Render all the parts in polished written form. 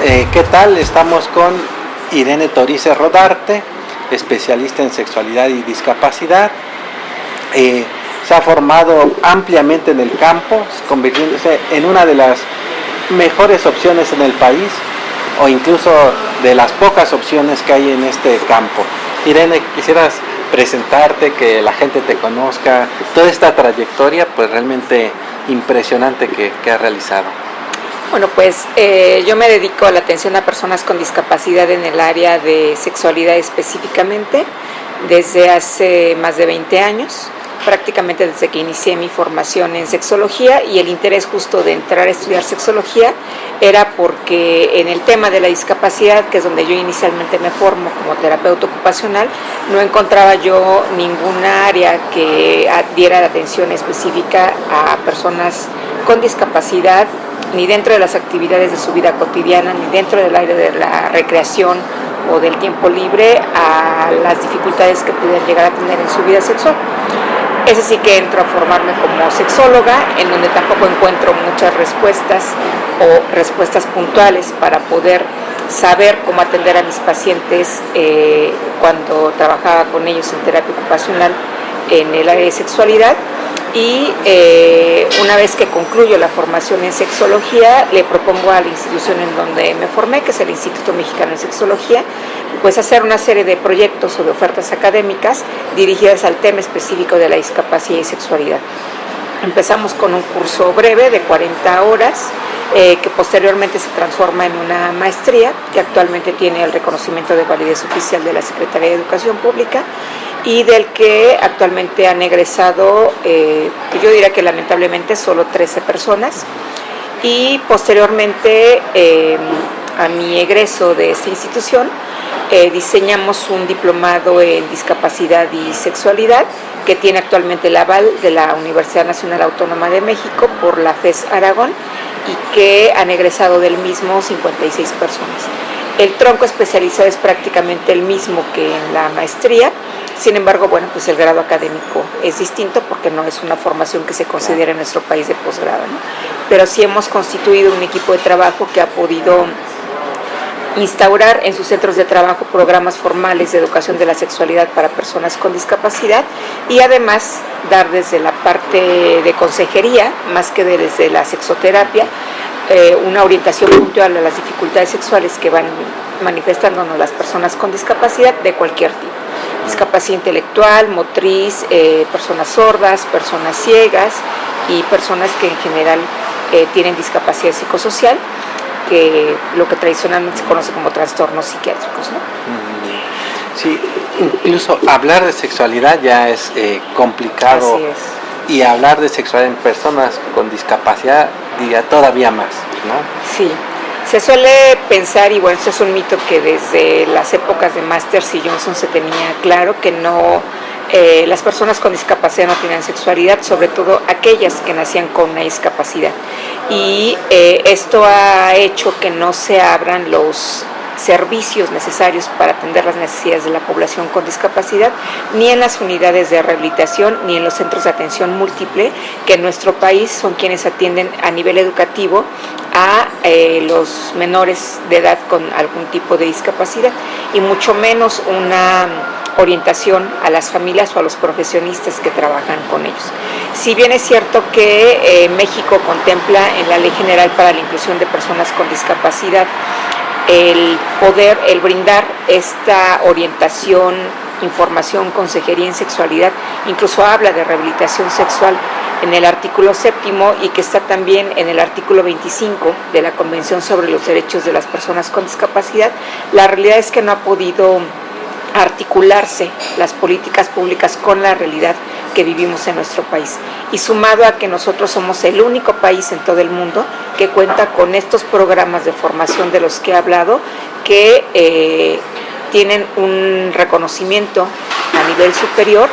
¿Qué tal? Estamos con Irene Torice Rodarte, especialista en sexualidad y discapacidad. Se ha formado ampliamente en el campo, convirtiéndose en una de las mejores opciones en el país, o incluso de las pocas opciones que hay en este campo. Irene, quisieras presentarte, que la gente te conozca, toda esta trayectoria pues realmente impresionante que has realizado. Bueno, pues yo me dedico a la atención a personas con discapacidad en el área de sexualidad específicamente desde hace más de 20 años, prácticamente desde que inicié mi formación en sexología, y el interés justo de entrar a estudiar sexología era porque en el tema de la discapacidad, que es donde yo inicialmente me formo como terapeuta ocupacional, no encontraba yo ninguna área que diera atención específica a personas con discapacidad, ni dentro de las actividades de su vida cotidiana, ni dentro del área de la recreación o del tiempo libre, a las dificultades que pudieran llegar a tener en su vida sexual. Es así que entro a formarme como sexóloga, en donde tampoco encuentro muchas respuestas o respuestas puntuales para poder saber cómo atender a mis pacientes cuando trabajaba con ellos en terapia ocupacional en el área de sexualidad. Y una vez que concluyo la formación en sexología, le propongo a la institución en donde me formé, que es el Instituto Mexicano de Sexología, pues hacer una serie de proyectos o de ofertas académicas dirigidas al tema específico de la discapacidad y sexualidad. Empezamos con un curso breve de 40 horas, que posteriormente se transforma en una maestría, que actualmente tiene el reconocimiento de validez oficial de la Secretaría de Educación Pública, y del que actualmente han egresado, yo diría que lamentablemente solo 13 personas, y posteriormente a mi egreso de esta institución diseñamos un diplomado en discapacidad y sexualidad, que tiene actualmente el aval de la Universidad Nacional Autónoma de México por la FES Aragón, y que han egresado del mismo 56 personas. El tronco especializado es prácticamente el mismo que en la maestría. Sin embargo, bueno, pues el grado académico es distinto porque no es una formación que se considera en nuestro país de posgrado, ¿no? Pero sí hemos constituido un equipo de trabajo que ha podido instaurar en sus centros de trabajo programas formales de educación de la sexualidad para personas con discapacidad, y además dar desde la parte de consejería, más que desde la sexoterapia, una orientación puntual a las dificultades sexuales que van manifestándonos las personas con discapacidad de cualquier tipo. Discapacidad intelectual, motriz, personas sordas, personas ciegas y personas que en general tienen discapacidad psicosocial, que lo que tradicionalmente se conoce como trastornos psiquiátricos, ¿no? Sí, incluso hablar de sexualidad ya es complicado. Así es. Y hablar de sexualidad en personas con discapacidad diría todavía más, ¿no? Sí. Se suele pensar, y bueno, eso es un mito, que desde las épocas de Masters y Johnson se tenía claro que no, las personas con discapacidad no tenían sexualidad, sobre todo aquellas que nacían con una discapacidad. Y esto ha hecho que no se abran los servicios necesarios para atender las necesidades de la población con discapacidad, ni en las unidades de rehabilitación, ni en los centros de atención múltiple, que en nuestro país son quienes atienden a nivel educativo a los menores de edad con algún tipo de discapacidad, y mucho menos una orientación a las familias o a los profesionistas que trabajan con ellos. Si bien es cierto que México contempla en la Ley General para la Inclusión de Personas con Discapacidad el brindar esta orientación, información, consejería en sexualidad, incluso habla de rehabilitación sexual en el artículo 7º, y que está también en el artículo 25 de la Convención sobre los Derechos de las Personas con Discapacidad, la realidad es que no ha podido articularse las políticas públicas con la realidad que vivimos en nuestro país. Y sumado a que nosotros somos el único país en todo el mundo que cuenta con estos programas de formación de los que he hablado, que tienen un reconocimiento a nivel superior,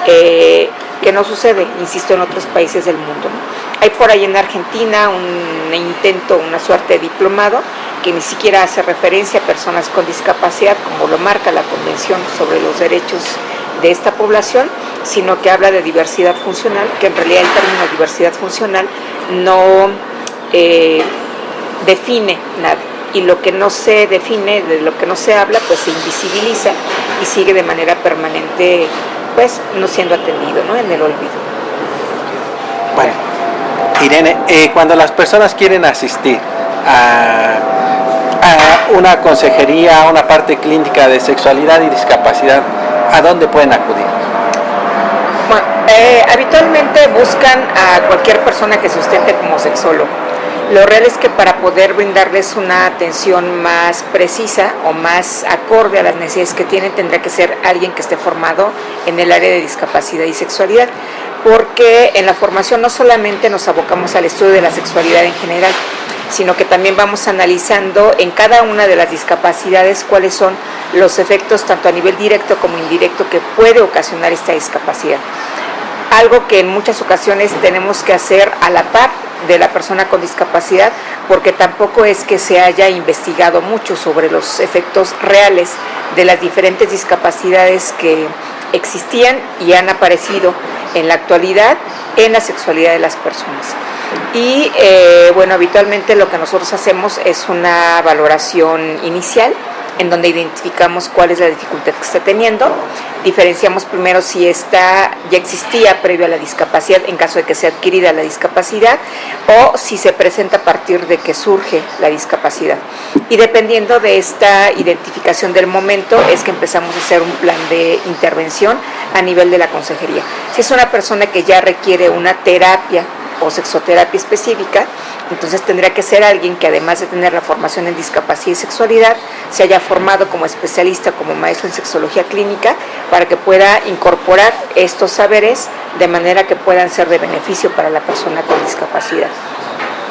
que no sucede, insisto, en otros países del mundo, ¿no? Hay por ahí en Argentina un intento, una suerte de diplomado, que ni siquiera hace referencia a personas con discapacidad, como lo marca la Convención sobre los Derechos de esta población, sino que habla de diversidad funcional, que en realidad el término diversidad funcional no define nada. y lo que no se define, de lo que no se habla, pues se invisibiliza y sigue de manera permanente, pues no siendo atendido, ¿no? En el olvido. Bueno, Irene, cuando las personas quieren asistir a una consejería, a una parte clínica de sexualidad y discapacidad, ¿a dónde pueden acudir? Bueno, habitualmente buscan a cualquier persona que se sustente como sexólogo. Lo real es que para poder brindarles una atención más precisa o más acorde a las necesidades que tienen, tendrá que ser alguien que esté formado en el área de discapacidad y sexualidad, porque en la formación no solamente nos abocamos al estudio de la sexualidad en general, sino que también vamos analizando en cada una de las discapacidades cuáles son los efectos tanto a nivel directo como indirecto que puede ocasionar esta discapacidad. Algo que en muchas ocasiones tenemos que hacer a la par de la persona con discapacidad, porque tampoco es que se haya investigado mucho sobre los efectos reales de las diferentes discapacidades que existían y han aparecido en la actualidad en la sexualidad de las personas. Y bueno, habitualmente lo que nosotros hacemos es una valoración inicial en donde identificamos cuál es la dificultad que está teniendo, diferenciamos primero si esta ya existía previo a la discapacidad en caso de que sea adquirida la discapacidad o si se presenta a partir de que surge la discapacidad. Y dependiendo de esta identificación del momento es que empezamos a hacer un plan de intervención a nivel de la consejería. Si es una persona que ya requiere una terapia o sexoterapia específica, entonces tendría que ser alguien que además de tener la formación en discapacidad y sexualidad, se haya formado como especialista, como maestro en sexología clínica, para que pueda incorporar estos saberes de manera que puedan ser de beneficio para la persona con discapacidad.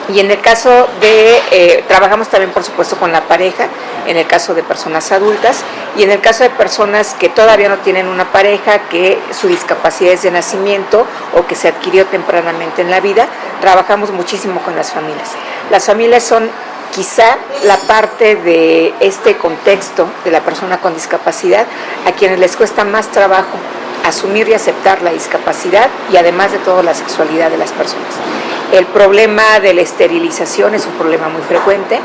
Y en el caso de, trabajamos también por supuesto con la pareja, en el caso de personas adultas, y en el caso de personas que todavía no tienen una pareja, que su discapacidad es de nacimiento o que se adquirió tempranamente en la vida, trabajamos muchísimo con las familias. Las familias son quizá la parte de este contexto de la persona con discapacidad a quienes les cuesta más trabajo asumir y aceptar la discapacidad y además de todo la sexualidad de las personas. El problema de la esterilización es un problema muy frecuente,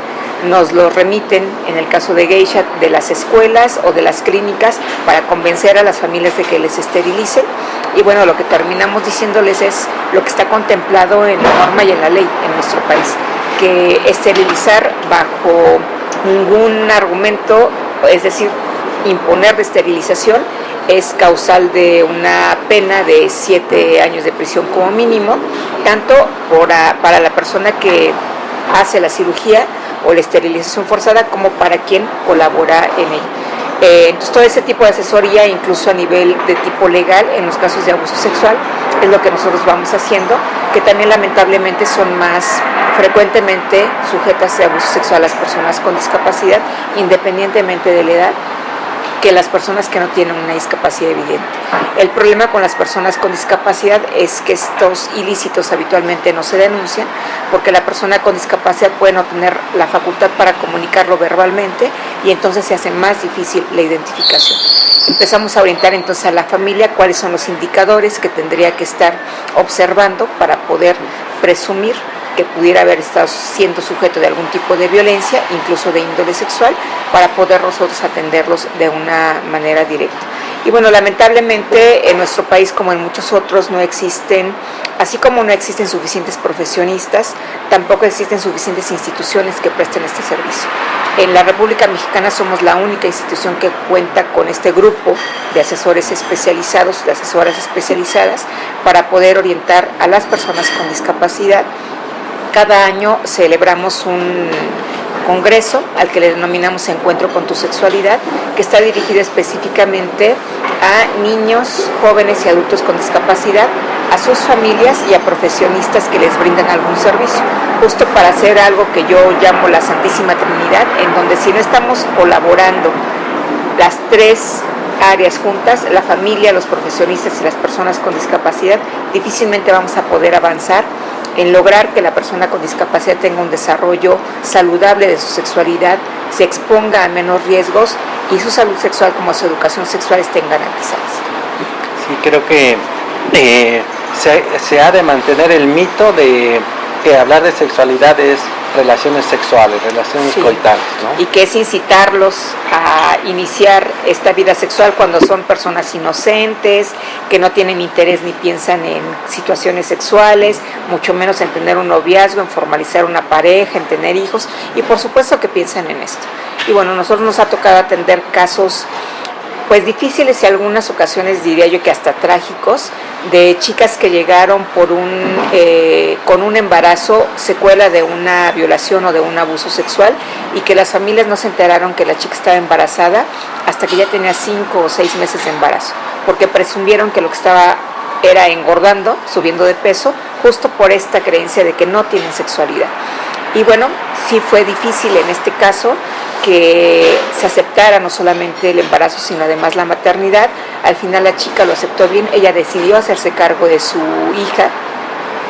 nos lo remiten en el caso de Geisha de las escuelas o de las clínicas para convencer a las familias de que les esterilicen y bueno, lo que terminamos diciéndoles es lo que está contemplado en la norma y en la ley en nuestro país, que esterilizar bajo ningún argumento, es decir, imponer de esterilización es causal de una pena de 7 años de prisión como mínimo, tanto para la persona que hace la cirugía o la esterilización forzada como para quien colabora en ella. Entonces todo ese tipo de asesoría, incluso a nivel de tipo legal, en los casos de abuso sexual, es lo que nosotros vamos haciendo, que también lamentablemente son más frecuentemente sujetas de abuso sexual las personas con discapacidad, independientemente de la edad, que las personas que no tienen una discapacidad evidente. El problema con las personas con discapacidad es que estos ilícitos habitualmente no se denuncian porque la persona con discapacidad puede no tener la facultad para comunicarlo verbalmente y entonces se hace más difícil la identificación. Empezamos a orientar entonces a la familia cuáles son los indicadores que tendría que estar observando para poder presumir que pudiera haber estado siendo sujeto de algún tipo de violencia, incluso de índole sexual, para poder nosotros atenderlos de una manera directa. Y bueno, lamentablemente en nuestro país, como en muchos otros, no existen, así como no existen suficientes profesionistas, tampoco existen suficientes instituciones que presten este servicio. En la República Mexicana somos la única institución que cuenta con este grupo de asesores especializados, de asesoras especializadas, para poder orientar a las personas con discapacidad. Cada año celebramos un congreso al que le denominamos Encuentro con tu Sexualidad, que está dirigido específicamente a niños, jóvenes y adultos con discapacidad, a sus familias y a profesionistas que les brindan algún servicio, justo para hacer algo que yo llamo la Santísima Trinidad, en donde si no estamos colaborando las tres áreas juntas, la familia, los profesionistas y las personas con discapacidad, difícilmente vamos a poder avanzar en lograr que la persona con discapacidad tenga un desarrollo saludable de su sexualidad, se exponga a menos riesgos y su salud sexual como su educación sexual estén garantizadas. Sí, creo que se ha de mantener el mito de que hablar de sexualidad es relaciones sexuales, relaciones coitales, ¿no? Y que es incitarlos a iniciar esta vida sexual cuando son personas inocentes, que no tienen interés ni piensan en situaciones sexuales, mucho menos en tener un noviazgo, en formalizar una pareja, en tener hijos, y por supuesto que piensan en esto. Y bueno, nosotros nos ha tocado atender casos pues difíciles y algunas ocasiones diría yo que hasta trágicos, de chicas que llegaron con un embarazo, secuela de una violación o de un abuso sexual, y que las familias no se enteraron que la chica estaba embarazada hasta que ya tenía 5 o 6 meses de embarazo, porque presumieron que lo que estaba era engordando, subiendo de peso, justo por esta creencia de que no tienen sexualidad. Y bueno, sí fue difícil en este caso que se aceptara no solamente el embarazo, sino además la maternidad. Al final la chica lo aceptó bien, ella decidió hacerse cargo de su hija,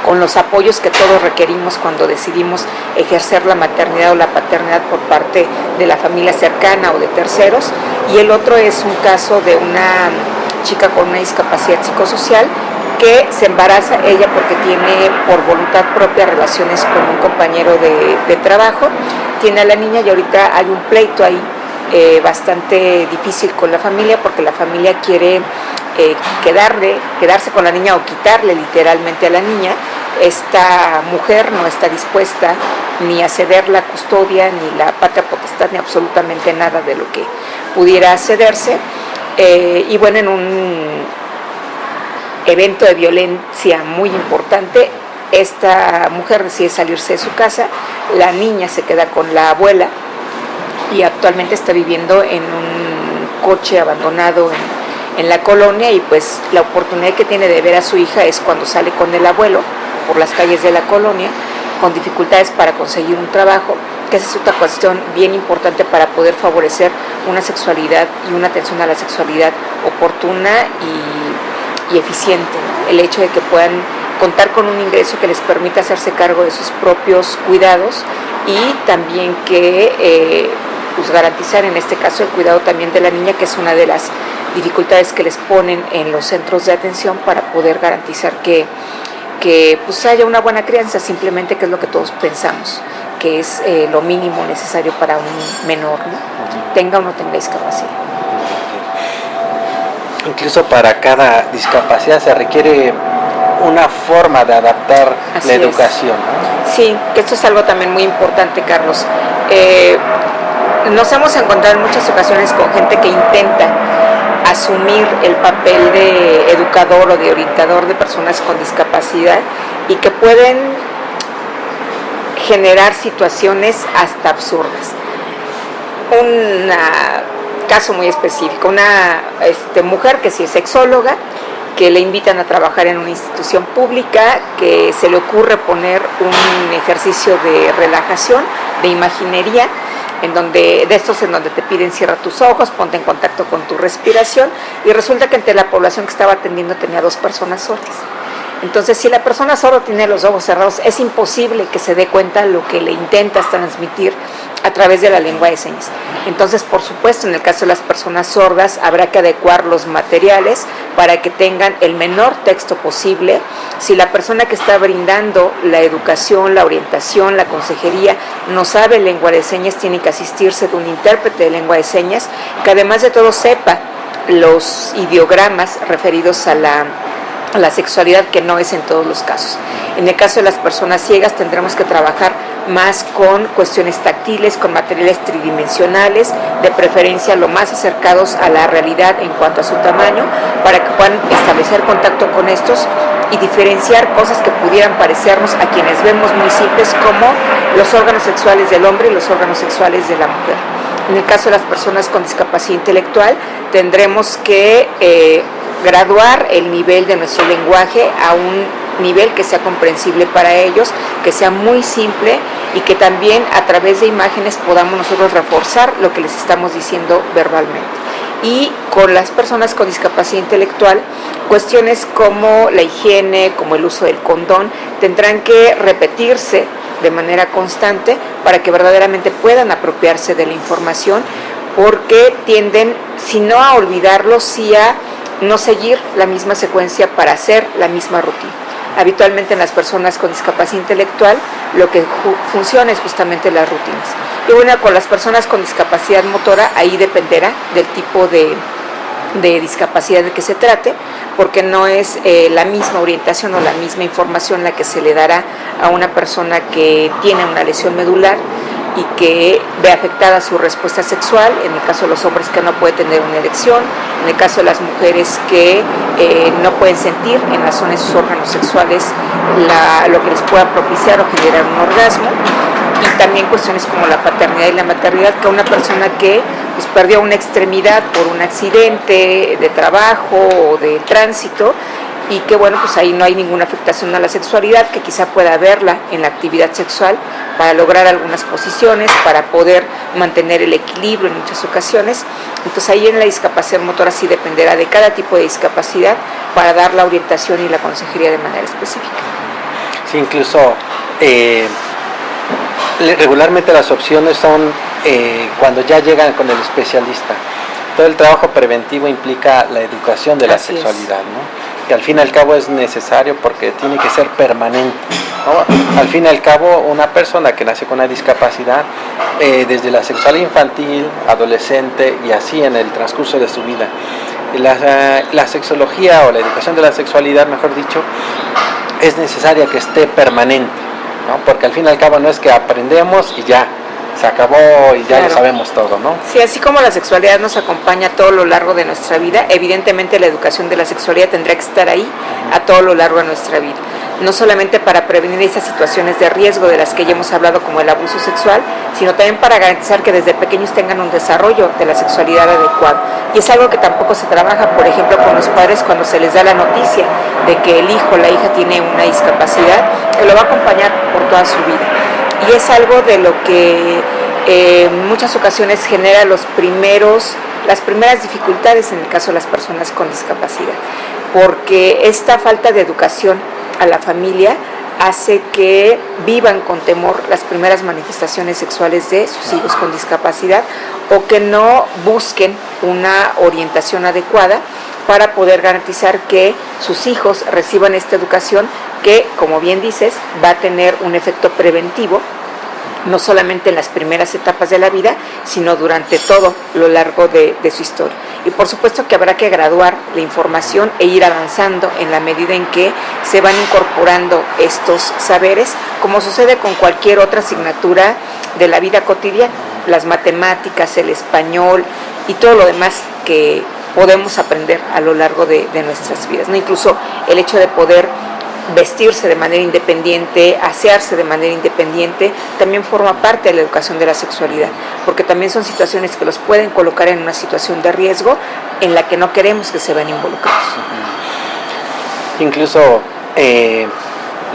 con los apoyos que todos requerimos cuando decidimos ejercer la maternidad o la paternidad por parte de la familia cercana o de terceros. Y el otro es un caso de una chica con una discapacidad psicosocial que se embaraza ella porque tiene por voluntad propia relaciones con un compañero de trabajo, tiene a la niña y ahorita hay un pleito ahí bastante difícil con la familia, porque la familia quiere quedarse con la niña o quitarle literalmente a la niña. Esta mujer no está dispuesta ni a ceder la custodia, ni la patria potestad, ni absolutamente nada de lo que pudiera cederse. Y bueno, en un evento de violencia muy importante, esta mujer decide salirse de su casa, la niña se queda con la abuela y actualmente está viviendo en un coche abandonado en la colonia, y pues la oportunidad que tiene de ver a su hija es cuando sale con el abuelo por las calles de la colonia, con dificultades para conseguir un trabajo, que esa es otra cuestión bien importante para poder favorecer una sexualidad y una atención a la sexualidad oportuna y eficiente, ¿no? El hecho de que puedan contar con un ingreso que les permita hacerse cargo de sus propios cuidados, y también que pues garantizar en este caso el cuidado también de la niña, que es una de las dificultades que les ponen en los centros de atención para poder garantizar que pues haya una buena crianza, simplemente, que es lo que todos pensamos, que es lo mínimo necesario para un menor, ¿no? Tenga o no tenga discapacidad. Incluso para cada discapacidad se requiere una forma de adaptar la educación, ¿no? Sí, que esto es algo también muy importante, Carlos. Nos hemos encontrado en muchas ocasiones con gente que intenta asumir el papel de educador o de orientador de personas con discapacidad, y que pueden generar situaciones hasta absurdas. Un caso muy específico, una mujer que sí es sexóloga, que le invitan a trabajar en una institución pública, que se le ocurre poner un ejercicio de relajación, de imaginería, en donde te piden cierra tus ojos, ponte en contacto con tu respiración, y resulta que entre la población que estaba atendiendo tenía 2 personas sordas. Entonces, si la persona sorda tiene los ojos cerrados, es imposible que se dé cuenta lo que le intentas transmitir a través de la lengua de señas. Entonces, por supuesto, en el caso de las personas sordas, habrá que adecuar los materiales para que tengan el menor texto posible. Si la persona que está brindando la educación, la orientación, la consejería no sabe lengua de señas, tiene que asistirse de un intérprete de lengua de señas, que además de todo sepa los ideogramas referidos a la sexualidad, que no es en todos los casos. En el caso de las personas ciegas tendremos que trabajar más con cuestiones táctiles, con materiales tridimensionales, de preferencia lo más acercados a la realidad en cuanto a su tamaño, para que puedan establecer contacto con estos y diferenciar cosas que pudieran parecernos a quienes vemos muy simples, como los órganos sexuales del hombre y los órganos sexuales de la mujer. En el caso de las personas con discapacidad intelectual, tendremos que graduar el nivel de nuestro lenguaje a un nivel que sea comprensible para ellos, que sea muy simple, y que también a través de imágenes podamos nosotros reforzar lo que les estamos diciendo verbalmente. Y con las personas con discapacidad intelectual, cuestiones como la higiene, como el uso del condón, tendrán que repetirse de manera constante para que verdaderamente puedan apropiarse de la información, porque tienden, si no a olvidarlo, sí a no seguir la misma secuencia para hacer la misma rutina. Habitualmente en las personas con discapacidad intelectual lo que funciona es justamente las rutinas. Y bueno, con las personas con discapacidad motora ahí dependerá del tipo de discapacidad de que se trate, porque no es la misma orientación o la misma información la que se le dará a una persona que tiene una lesión medular y que ve afectada su respuesta sexual, en el caso de los hombres que no puede tener una erección, en el caso de las mujeres que no pueden sentir en la zona de sus órganos sexuales lo que les pueda propiciar o generar un orgasmo, y también cuestiones como la paternidad y la maternidad, que una persona que pues, perdió una extremidad por un accidente de trabajo o de tránsito, y que bueno, pues ahí no hay ninguna afectación a la sexualidad, que quizá pueda verla en la actividad sexual para lograr algunas posiciones, para poder mantener el equilibrio en muchas ocasiones. Entonces ahí en la discapacidad motora sí dependerá de cada tipo de discapacidad para dar la orientación y la consejería de manera específica. Sí, incluso regularmente las opciones son cuando ya llegan con el especialista. Todo el trabajo preventivo implica la educación de la sexualidad, ¿no? Que al fin y al cabo es necesario porque tiene que ser permanente, ¿no? Al fin y al cabo, una persona que nace con una discapacidad, desde la sexualidad infantil, adolescente y así en el transcurso de su vida, la sexología o la educación de la sexualidad, mejor dicho, es necesaria que esté permanente, ¿no? Porque al fin y al cabo no es que aprendemos y ya se acabó y ya lo sabemos todo, ¿no? Sí, así como la sexualidad nos acompaña a todo lo largo de nuestra vida, evidentemente la educación de la sexualidad tendrá que estar ahí a todo lo largo de nuestra vida. No solamente para prevenir esas situaciones de riesgo de las que ya hemos hablado, como el abuso sexual, sino también para garantizar que desde pequeños tengan un desarrollo de la sexualidad adecuado. Y es algo que tampoco se trabaja, por ejemplo, con los padres cuando se les da la noticia de que el hijo o la hija tiene una discapacidad que lo va a acompañar por toda su vida. Y es algo de lo que en muchas ocasiones genera las primeras dificultades en el caso de las personas con discapacidad, porque esta falta de educación a la familia hace que vivan con temor las primeras manifestaciones sexuales de sus hijos con discapacidad, o que no busquen una orientación adecuada para poder garantizar que sus hijos reciban esta educación que, como bien dices, va a tener un efecto preventivo, no solamente en las primeras etapas de la vida, sino durante todo lo largo de su historia. Y por supuesto que habrá que graduar la información e ir avanzando en la medida en que se van incorporando estos saberes, como sucede con cualquier otra asignatura de la vida cotidiana, las matemáticas, el español y todo lo demás que podemos aprender a lo largo de nuestras vidas, ¿no? Incluso el hecho de poder vestirse de manera independiente, asearse de manera independiente, también forma parte de la educación de la sexualidad, porque también son situaciones que los pueden colocar en una situación de riesgo en la que no queremos que se vean involucrados. Incluso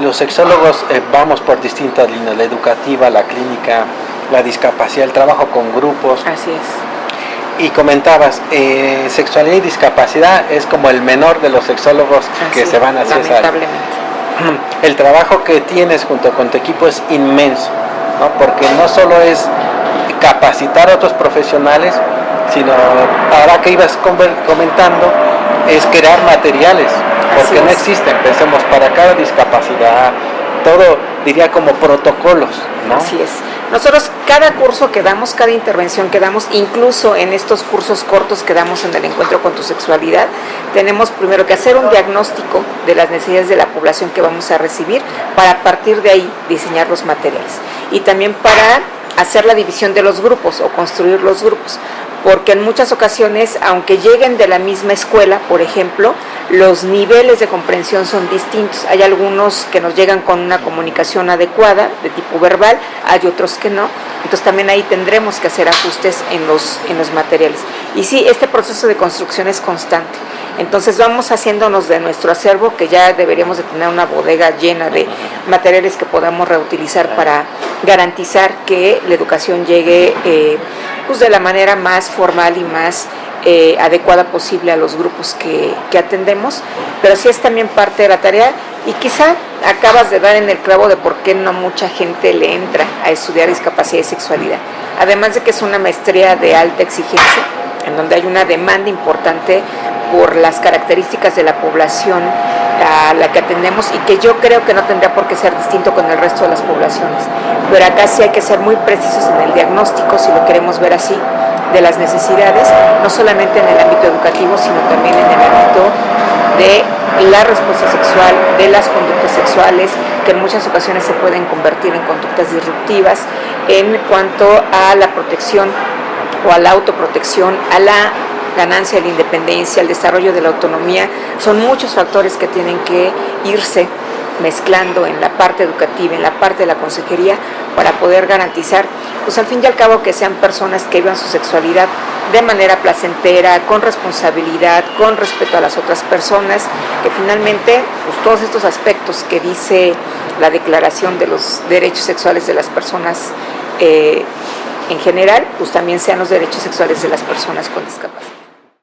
los sexólogos vamos por distintas líneas, la educativa, la clínica, la discapacidad, el trabajo con grupos. Así es. Y comentabas, sexualidad y discapacidad es como el menor de los sexólogos que se van a hacer. Lamentablemente. El trabajo que tienes junto con tu equipo es inmenso, ¿no? Porque no solo es capacitar a otros profesionales, sino, ahora que ibas comentando, es crear materiales, porque no existen, pensemos, para cada discapacidad, todo diría como protocolos, ¿no? Así es. Nosotros cada curso que damos, cada intervención que damos, incluso en estos cursos cortos que damos en el encuentro con tu sexualidad, tenemos primero que hacer un diagnóstico de las necesidades de la población que vamos a recibir, para a partir de ahí diseñar los materiales. Y también para hacer la división de los grupos o construir los grupos, porque en muchas ocasiones, aunque lleguen de la misma escuela, por ejemplo, los niveles de comprensión son distintos. Hay algunos que nos llegan con una comunicación adecuada, de tipo verbal, hay otros que no. Entonces también ahí tendremos que hacer ajustes en los materiales. Y sí, este proceso de construcción es constante. Entonces vamos haciéndonos de nuestro acervo, que ya deberíamos de tener una bodega llena de materiales que podamos reutilizar para garantizar que la educación llegue pues de la manera más formal y más adecuada posible a los grupos que atendemos, pero sí es también parte de la tarea. Y quizá acabas de dar en el clavo de por qué no mucha gente le entra a estudiar discapacidad y sexualidad, además de que es una maestría de alta exigencia, en donde hay una demanda importante por las características de la población a la que atendemos y que yo creo que no tendría por qué ser distinto con el resto de las poblaciones. Pero acá sí hay que ser muy precisos en el diagnóstico, si lo queremos ver así, de las necesidades, no solamente en el ámbito educativo, sino también en el ámbito de la respuesta sexual, de las conductas sexuales, que en muchas ocasiones se pueden convertir en conductas disruptivas en cuanto a la protección o a la autoprotección, a la ganancia de la independencia, al desarrollo de la autonomía. Son muchos factores que tienen que irse mezclando en la parte educativa, en la parte de la consejería, para poder garantizar, pues al fin y al cabo, que sean personas que vivan su sexualidad de manera placentera, con responsabilidad, con respeto a las otras personas, que finalmente, pues todos estos aspectos que dice la Declaración de los Derechos Sexuales de las Personas en general, pues también sean los derechos sexuales de las personas con discapacidad.